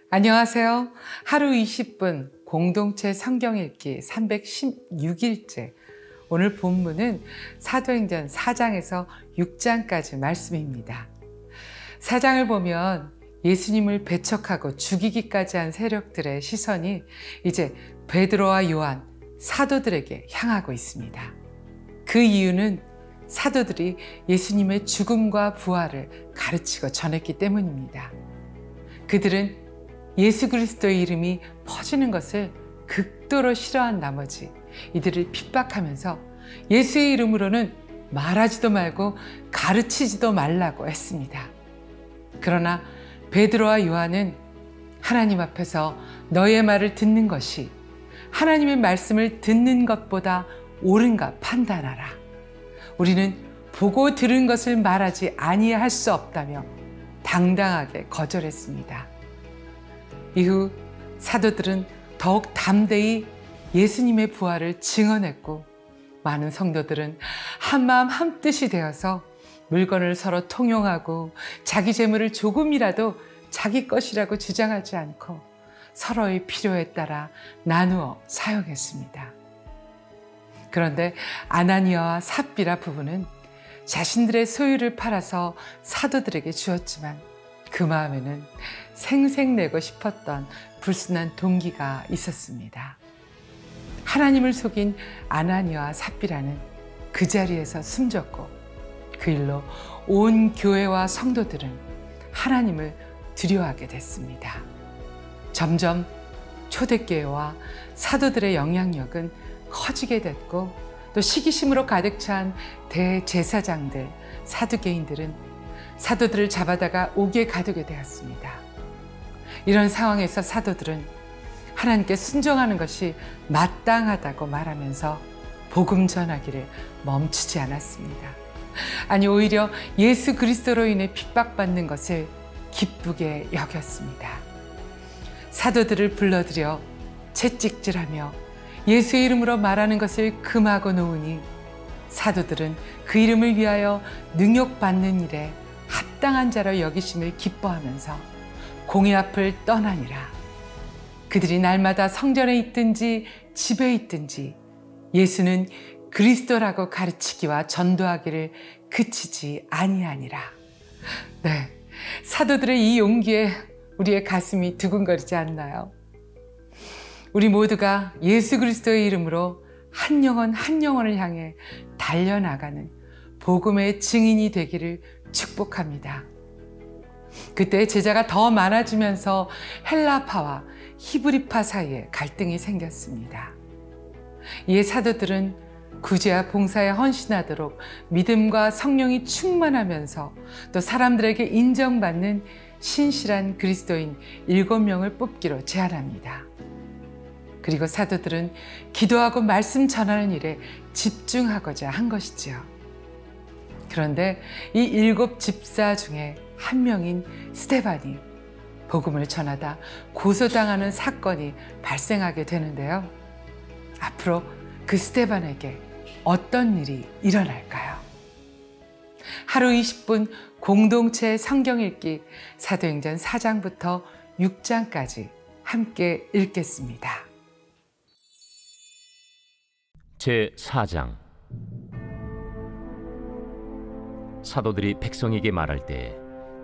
안녕하세요. 하루 20분 공동체 성경 읽기 316일째. 오늘 본문은 사도행전 4장에서 6장까지 말씀입니다. 4장을 보면 예수님을 배척하고 죽이기까지 한 세력들의 시선이 이제 베드로와 요한, 사도들에게 향하고 있습니다. 그 이유는 사도들이 예수님의 죽음과 부활을 가르치고 전했기 때문입니다. 그들은 예수 그리스도의 이름이 퍼지는 것을 극도로 싫어한 나머지 이들을 핍박하면서 예수의 이름으로는 말하지도 말고 가르치지도 말라고 했습니다. 그러나 베드로와 요한은 하나님 앞에서 너의 말을 듣는 것이 하나님의 말씀을 듣는 것보다 옳은가 판단하라. 우리는 보고 들은 것을 말하지 아니할 수 없다며 당당하게 거절했습니다. 이후 사도들은 더욱 담대히 예수님의 부활을 증언했고 많은 성도들은 한마음 한뜻이 되어서 물건을 서로 통용하고 자기 재물을 조금이라도 자기 것이라고 주장하지 않고 서로의 필요에 따라 나누어 사용했습니다. 그런데 아나니아와 삽비라 부부는 자신들의 소유를 팔아서 사도들에게 주었지만 그 마음에는 생색내고 싶었던 불순한 동기가 있었습니다. 하나님을 속인 아나니아와 삽비라는 그 자리에서 숨졌고 그 일로 온 교회와 성도들은 하나님을 두려워하게 됐습니다. 점점 초대교회와 사도들의 영향력은 커지게 됐고 또 시기심으로 가득 찬 대제사장들, 사두개인들은 사도들을 잡아다가 옥에 가두게 되었습니다. 이런 상황에서 사도들은 하나님께 순종하는 것이 마땅하다고 말하면서 복음 전하기를 멈추지 않았습니다. 아니 오히려 예수 그리스도로 인해 핍박받는 것을 기쁘게 여겼습니다. 사도들을 불러들여 채찍질하며 예수의 이름으로 말하는 것을 금하고 놓으니 사도들은 그 이름을 위하여 능욕받는 일에 합당한 자로 여기심을 기뻐하면서 공회 앞을 떠나니라. 그들이 날마다 성전에 있든지 집에 있든지 예수는 그리스도라고 가르치기와 전도하기를 그치지 아니하니라. 네, 사도들의 이 용기에 우리의 가슴이 두근거리지 않나요? 우리 모두가 예수 그리스도의 이름으로 한 영혼 한 영혼을 향해 달려나가는 복음의 증인이 되기를 축복합니다. 그때 제자가 더 많아지면서 헬라파와 히브리파 사이에 갈등이 생겼습니다. 이에 사도들은 구제와 봉사에 헌신하도록 믿음과 성령이 충만하면서 또 사람들에게 인정받는 신실한 그리스도인 7명을 뽑기로 제안합니다. 그리고 사도들은 기도하고 말씀 전하는 일에 집중하고자 한 것이지요. 그런데 이 7 집사 중에 한 명인 스데반이 복음을 전하다 고소당하는 사건이 발생하게 되는데요. 앞으로 그 스데반에게 어떤 일이 일어날까요? 하루 20분 공동체 성경 읽기 사도행전 4장부터 6장까지 함께 읽겠습니다. 제4장. 사도들이 백성에게 말할 때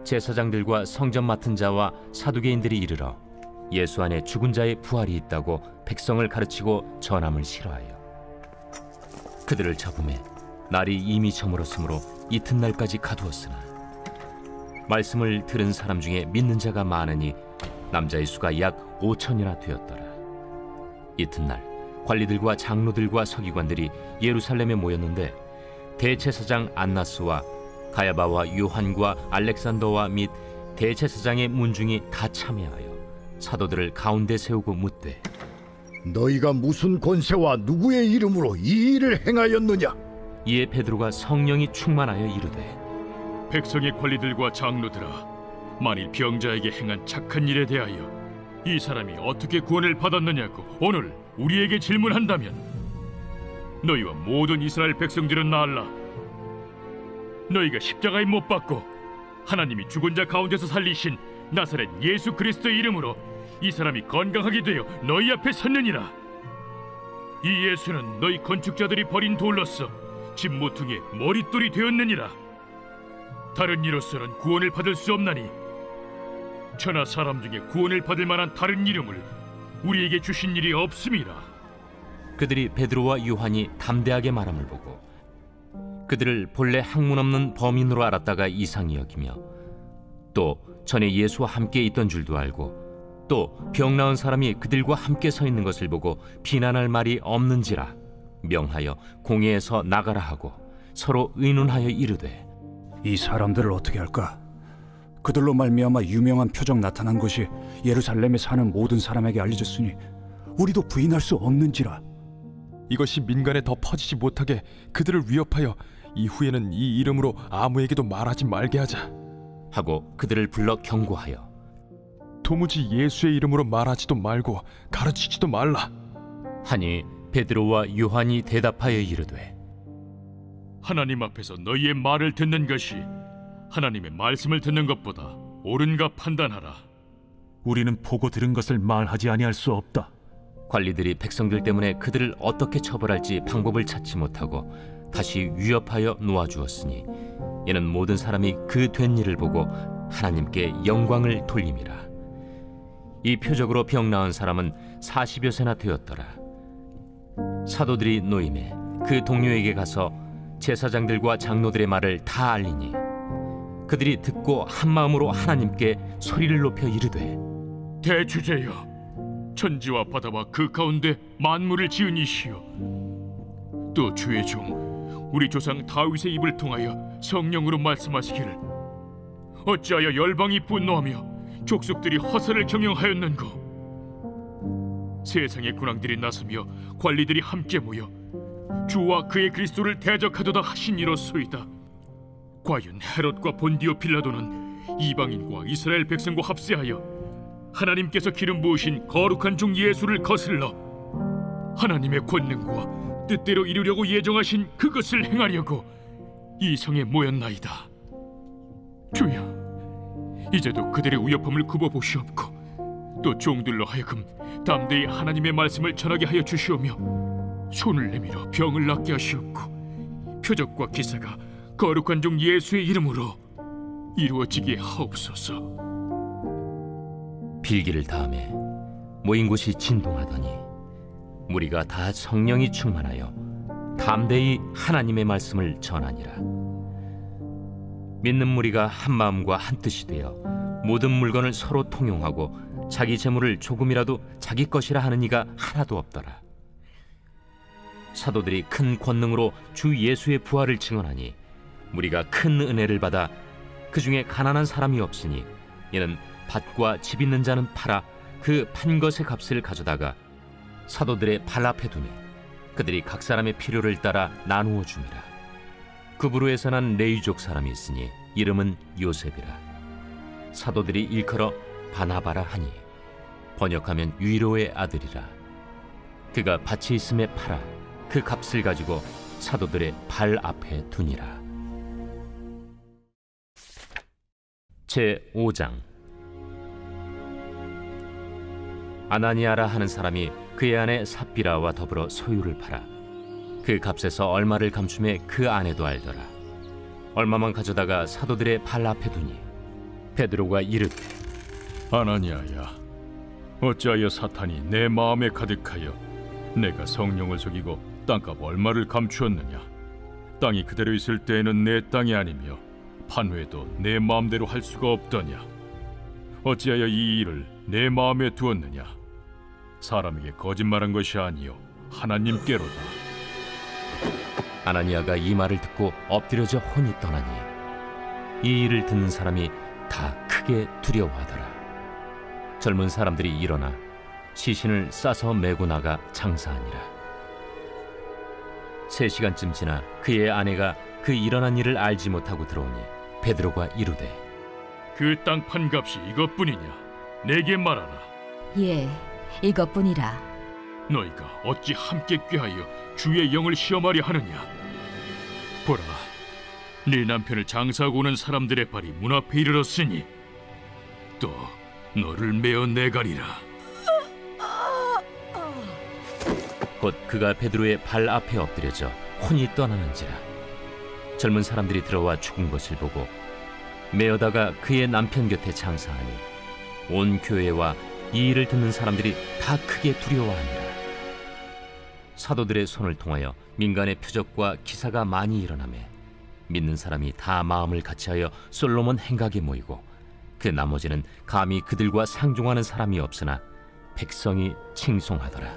제사장들과 성전 맡은 자와 사두개인들이 이르러 예수 안에 죽은 자의 부활이 있다고 백성을 가르치고 전함을 싫어하여 그들을 잡음에 날이 이미 저물었으므로 이튿날까지 가두었으나 말씀을 들은 사람 중에 믿는 자가 많으니 남자의 수가 약 5천이나 되었더라. 이튿날 관리들과 장로들과 서기관들이 예루살렘에 모였는데 대제사장 안나스와 가야바와 요한과 알렉산더와 및 대제사장의 문중이 다 참여하여 사도들을 가운데 세우고 묻되 너희가 무슨 권세와 누구의 이름으로 이 일을 행하였느냐? 이에 베드로가 성령이 충만하여 이르되 백성의 관리들과 장로들아, 만일 병자에게 행한 착한 일에 대하여 이 사람이 어떻게 구원을 받았느냐고 오늘 우리에게 질문한다면 너희와 모든 이스라엘 백성들은 알라. 너희가 십자가에 못 박고 하나님이 죽은 자 가운데서 살리신 나사렛 예수 그리스도의 이름으로 이 사람이 건강하게 되어 너희 앞에 섰느니라. 이 예수는 너희 건축자들이 버린 돌로서 집 모퉁이의 머릿돌이 되었느니라. 다른 이로서는 구원을 받을 수 없나니 천하 사람 중에 구원을 받을 만한 다른 이름을 우리에게 주신 일이 없음이라. 그들이 베드로와 요한이 담대하게 말함을 보고 그들을 본래 학문 없는 범인으로 알았다가 이상히 여기며 또 전에 예수와 함께 있던 줄도 알고 또 병 나은 사람이 그들과 함께 서 있는 것을 보고 비난할 말이 없는지라 명하여 공회에서 나가라 하고 서로 의논하여 이르되 이 사람들을 어떻게 할까? 그들로 말미암아 유명한 표적 나타난 것이 예루살렘에 사는 모든 사람에게 알려졌으니 우리도 부인할 수 없는지라. 이것이 민간에 더 퍼지지 못하게 그들을 위협하여 이후에는 이 이름으로 아무에게도 말하지 말게 하자 하고 그들을 불러 경고하여 도무지 예수의 이름으로 말하지도 말고 가르치지도 말라 하니 베드로와 요한이 대답하여 이르되 하나님 앞에서 너희의 말을 듣는 것이 하나님의 말씀을 듣는 것보다 옳은가 판단하라. 우리는 보고 들은 것을 말하지 아니할 수 없다. 관리들이 백성들 때문에 그들을 어떻게 처벌할지 방법을 찾지 못하고 다시 위협하여 놓아주었으니 이는 모든 사람이 그 된 일을 보고 하나님께 영광을 돌림이라. 이 표적으로 병 나은 사람은 40여 세나 되었더라. 사도들이 노임에 그 동료에게 가서 제사장들과 장로들의 말을 다 알리니 그들이 듣고 한마음으로 하나님께 소리를 높여 이르되 대주제여, 천지와 바다와 그 가운데 만물을 지은 이시여, 또 주의 종 우리 조상 다윗의 입을 통하여 성령으로 말씀하시기를 어찌하여 열방이 분노하며 족속들이 허사를 경영하였는고. 세상의 군왕들이 나서며 관리들이 함께 모여 주와 그의 그리스도를 대적하도다 하시니로소이다. 과연 헤롯과 본디오 빌라도는 이방인과 이스라엘 백성과 합세하여 하나님께서 기름 부으신 거룩한 종 예수를 거슬러 하나님의 권능과 뜻대로 이루려고 예정하신 그것을 행하려고 이 성에 모였나이다. 주여, 이제도 그들의 위협함을 굽어보시옵고 또 종들로 하여금 담대히 하나님의 말씀을 전하게 하여 주시오며 손을 내밀어 병을 낫게 하시옵고 표적과 기사가 거룩한 종 예수의 이름으로 이루어지게 하옵소서. 빌기를 다음에 모인 곳이 진동하더니 무리가 다 성령이 충만하여 담대히 하나님의 말씀을 전하니라. 믿는 무리가 한 마음과 한 뜻이 되어 모든 물건을 서로 통용하고 자기 재물을 조금이라도 자기 것이라 하는 이가 하나도 없더라. 사도들이 큰 권능으로 주 예수의 부활을 증언하니 무리가 큰 은혜를 받아 그 중에 가난한 사람이 없으니 이는 밭과 집 있는 자는 팔아 그 판 것의 값을 가져다가 사도들의 발 앞에 두매 그들이 각 사람의 필요를 따라 나누어 줍니다. 그부르에서 난 레위족 사람이 있으니 이름은 요셉이라. 사도들이 일컬어 바나바라 하니 번역하면 위로의 아들이라. 그가 밭이 있음에 팔아 그 값을 가지고 사도들의 발 앞에 두니라. 제5장. 아나니아라 하는 사람이 그의 아내 삽비라와 더불어 소유를 팔아 그 값에서 얼마를 감춤해 그 아내도 알더라. 얼마만 가져다가 사도들의 발 앞에 두니 베드로가 이르되 아나니아야, 어찌하여 사탄이 내 마음에 가득하여 내가 성령을 속이고 땅값 얼마를 감추었느냐. 땅이 그대로 있을 때에는 내 땅이 아니며 판회도 내 마음대로 할 수가 없더냐. 어찌하여 이 일을 내 마음에 두었느냐. 사람에게 거짓말한 것이 아니요 하나님께로다. 아나니아가 이 말을 듣고 엎드려져 혼이 떠나니 이 일을 듣는 사람이 다 크게 두려워하더라. 젊은 사람들이 일어나 시신을 싸서 메고 나가 장사하니라. 3시간쯤 지나 그의 아내가 그 일어난 일을 알지 못하고 들어오니 베드로가 이르되 그 땅 판값이 이것뿐이냐? 내게 말하라. 예, 이것뿐이라. 너희가 어찌 함께 꾀하여 주의 영을 시험하려 하느냐? 보라, 네 남편을 장사하고 오는 사람들의 발이 문 앞에 이르렀으니 또 너를 메어 내가리라. 곧 그가 베드로의 발 앞에 엎드려져 혼이 떠나는지라. 젊은 사람들이 들어와 죽은 것을 보고 메어다가 그의 남편 곁에 장사하니 온 교회와 이 일을 듣는 사람들이 다 크게 두려워하니라. 사도들의 손을 통하여 민간의 표적과 기사가 많이 일어나매 믿는 사람이 다 마음을 같이하여 솔로몬 행각에 모이고 그 나머지는 감히 그들과 상종하는 사람이 없으나 백성이 칭송하더라.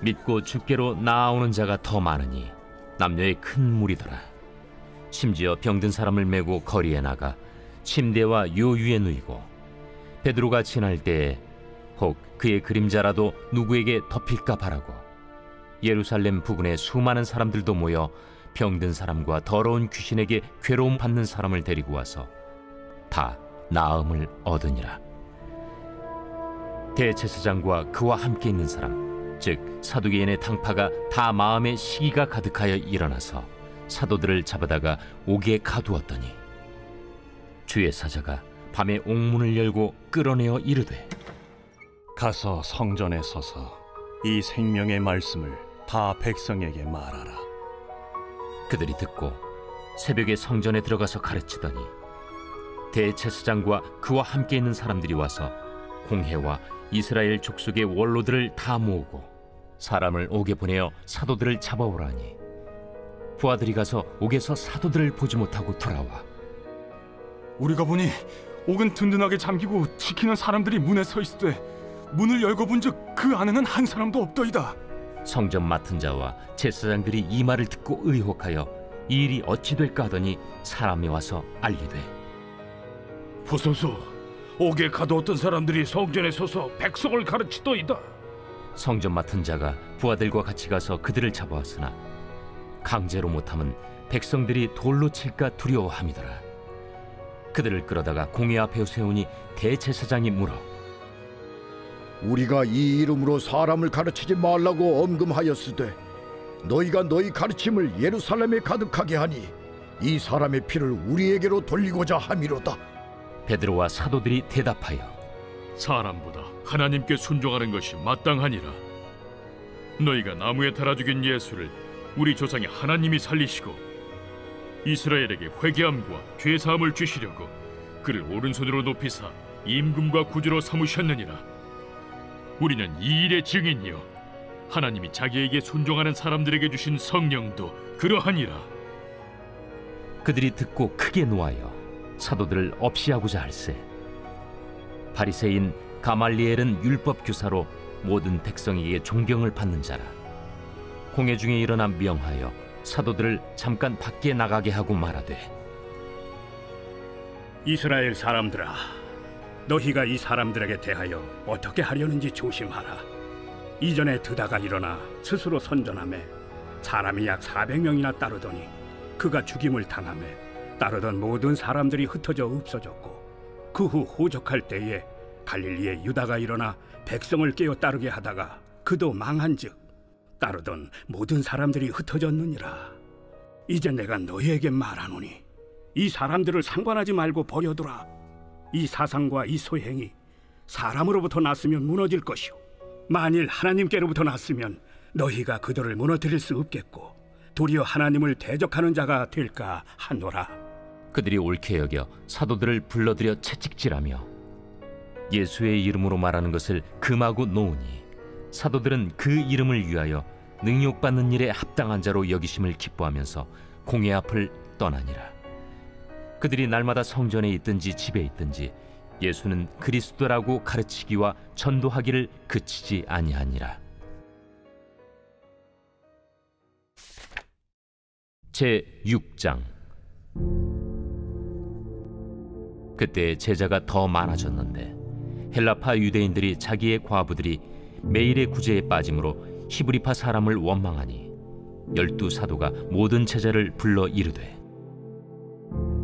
믿고 주께로 나아오는 자가 더 많으니 남녀의 큰 무리더라. 심지어 병든 사람을 메고 거리에 나가 침대와 요 위에 누이고 베드로가 지날 때에 혹 그의 그림자라도 누구에게 덮일까 바라고 예루살렘 부근에 수많은 사람들도 모여 병든 사람과 더러운 귀신에게 괴로움 받는 사람을 데리고 와서 다 나음을 얻으니라. 대제사장과 그와 함께 있는 사람, 즉 사두개인의 당파가 다 마음에 시기가 가득하여 일어나서 사도들을 잡아다가 옥에 가두었더니 주의 사자가 밤에 옥문을 열고 끌어내어 이르되 가서 성전에 서서 이 생명의 말씀을 다 백성에게 말하라. 그들이 듣고 새벽에 성전에 들어가서 가르치더니 대제사장과 그와 함께 있는 사람들이 와서 공회와 이스라엘 족속의 원로들을 다 모으고 사람을 옥에 보내어 사도들을 잡아오라니 부하들이 가서 옥에서 사도들을 보지 못하고 돌아와 우리가 보니 옥은 든든하게 잠기고 지키는 사람들이 문에 서 있으되 문을 열고 본즉 그 안에는 한 사람도 없더이다. 성전 맡은 자와 제사장들이 이 말을 듣고 의혹하여 이 일이 어찌 될까 하더니 사람이 와서 알리되 보소서, 옥에 가두었던 사람들이 성전에 서서 백성을 가르치더이다. 성전 맡은 자가 부하들과 같이 가서 그들을 잡아왔으나 강제로 못함은 백성들이 돌로 칠까 두려워함이더라. 그들을 끌어다가 공회 앞에 세우니 대제사장이 물어 우리가 이 이름으로 사람을 가르치지 말라고 엄금하였으되 너희가 너희 가르침을 예루살렘에 가득하게 하니 이 사람의 피를 우리에게로 돌리고자 함이로다. 베드로와 사도들이 대답하여 사람보다 하나님께 순종하는 것이 마땅하니라. 너희가 나무에 달아 죽인 예수를 우리 조상의 하나님이 살리시고 이스라엘에게 회개함과 죄사함을 주시려고 그를 오른손으로 높이사 임금과 구주로 삼으셨느니라. 우리는 이 일의 증인이요 하나님이 자기에게 순종하는 사람들에게 주신 성령도 그러하니라. 그들이 듣고 크게 노하여 사도들을 없이하고자 할세. 바리새인 가말리엘은 율법 교사로 모든 백성에게 존경을 받는 자라. 공회 중에 일어나 명하여 사도들을 잠깐 밖에 나가게 하고 말하되 이스라엘 사람들아, 너희가 이 사람들에게 대하여 어떻게 하려는지 조심하라. 이전에 드다가 일어나 스스로 선전하며 사람이 약 400명이나 따르더니 그가 죽임을 당하며 따르던 모든 사람들이 흩어져 없어졌고 그 후 호적할 때에 갈릴리에 유다가 일어나 백성을 깨어 따르게 하다가 그도 망한즉 따르던 모든 사람들이 흩어졌느니라. 이제 내가 너희에게 말하노니 이 사람들을 상관하지 말고 버려두라. 이 사상과 이 소행이 사람으로부터 났으면 무너질 것이요 만일 하나님께로부터 났으면 너희가 그들을 무너뜨릴 수 없겠고 도리어 하나님을 대적하는 자가 될까 하노라. 그들이 옳게 여겨 사도들을 불러들여 채찍질하며 예수의 이름으로 말하는 것을 금하고 놓으니 사도들은 그 이름을 위하여 능욕받는 일에 합당한 자로 여기심을 기뻐하면서 공회 앞을 떠나니라. 그들이 날마다 성전에 있든지 집에 있든지 예수는 그리스도라고 가르치기와 전도하기를 그치지 아니하니라. 제6장. 그때 제자가 더 많아졌는데 헬라파 유대인들이 자기의 과부들이 매일의 구제에 빠짐으로 히브리파 사람을 원망하니 12사도가 모든 제자를 불러 이르되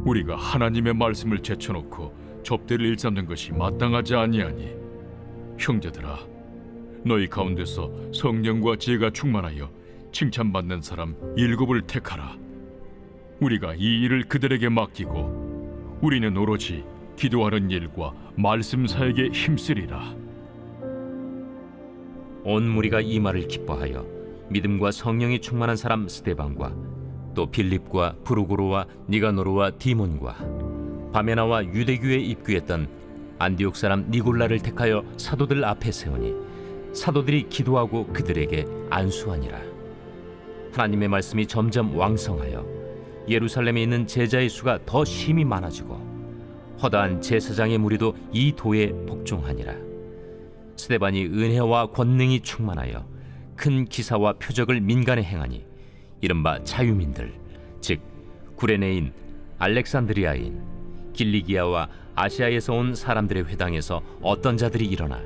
우리가 하나님의 말씀을 제쳐놓고 접대를 일삼는 것이 마땅하지 아니하니 형제들아, 너희 가운데서 성령과 지혜가 충만하여 칭찬받는 사람 7을 택하라. 우리가 이 일을 그들에게 맡기고 우리는 오로지 기도하는 일과 말씀 사역에 힘쓰리라. 온 무리가 이 말을 기뻐하여 믿음과 성령이 충만한 사람 스데반과 또 빌립과 브루고로와 니가노르와 디몬과 바메나와 유대교에 입교했던 안디옥 사람 니골라를 택하여 사도들 앞에 세우니 사도들이 기도하고 그들에게 안수하니라. 하나님의 말씀이 점점 왕성하여 예루살렘에 있는 제자의 수가 더 심히 많아지고 허다한 제사장의 무리도 이 도에 복종하니라. 스데반이 은혜와 권능이 충만하여 큰 기사와 표적을 민간에 행하니 이른바 자유민들, 즉 구레네인, 알렉산드리아인, 길리기아와 아시아에서 온 사람들의 회당에서 어떤 자들이 일어나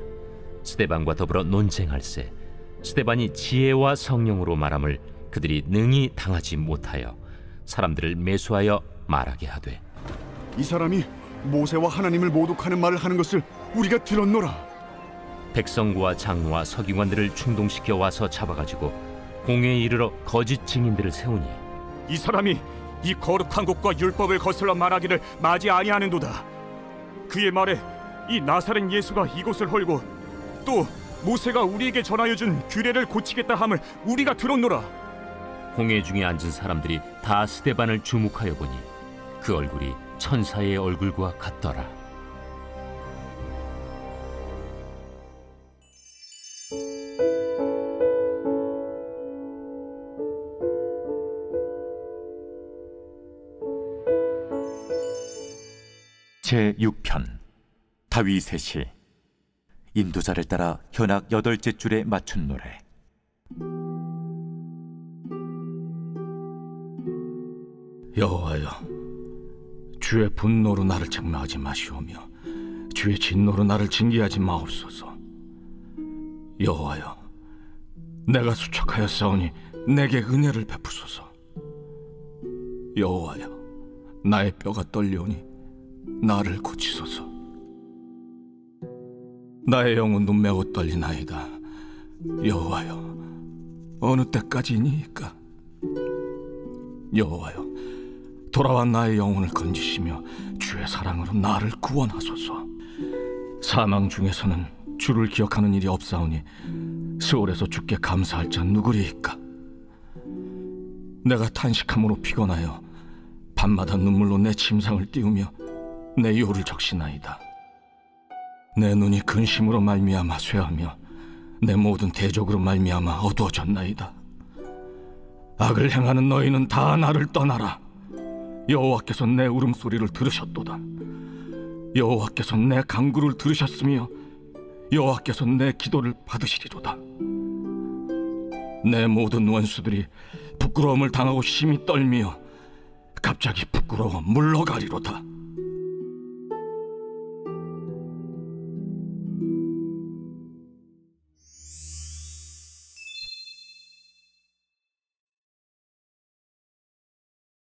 스데반과 더불어 논쟁할세 스데반이 지혜와 성령으로 말함을 그들이 능히 당하지 못하여 사람들을 매수하여 말하게 하되, 이 사람이 모세와 하나님을 모독하는 말을 하는 것을 우리가 들었노라. 백성과 장로와 서기관들을 충동시켜 와서 잡아가지고 공회에 이르러 거짓 증인들을 세우니, 이 사람이 이 거룩한 곳과 율법을 거슬러 말하기를 마지 아니하는도다. 그의 말에 이 나사렛 예수가 이곳을 헐고 또 모세가 우리에게 전하여 준 규례를 고치겠다 함을 우리가 들었노라. 공회 중에 앉은 사람들이 다 스데반을 주목하여 보니 그 얼굴이 천사의 얼굴과 같더라. 제6편 다윗의 시. 인도자를 따라 현악 8째 줄에 맞춘 노래. 여호와여, 주의 분노로 나를 책망하지 마시오며 주의 진노로 나를 징계하지 마옵소서. 여호와여, 내가 수척하였사오니 내게 은혜를 베푸소서. 여호와여, 나의 뼈가 떨려오니 나를 고치소서. 나의 영혼도 매우 떨리나이다. 여호와여, 어느 때까지니까? 여호와여, 돌아와 나의 영혼을 건지시며 주의 사랑으로 나를 구원하소서. 사망 중에서는 주를 기억하는 일이 없사오니 스올에서 주께 감사할 자 누구리이까? 내가 탄식함으로 피곤하여 밤마다 눈물로 내 침상을 띄우며 내 요를 적시나이다. 내 눈이 근심으로 말미암아 쇠하며 내 모든 대적으로 말미암아 어두워졌나이다. 악을 행하는 너희는 다 나를 떠나라. 여호와께서 내 울음소리를 들으셨도다. 여호와께서 내 간구를 들으셨으며 여호와께서 내 기도를 받으시리로다. 내 모든 원수들이 부끄러움을 당하고 심히 떨며 갑자기 부끄러워 물러가리로다.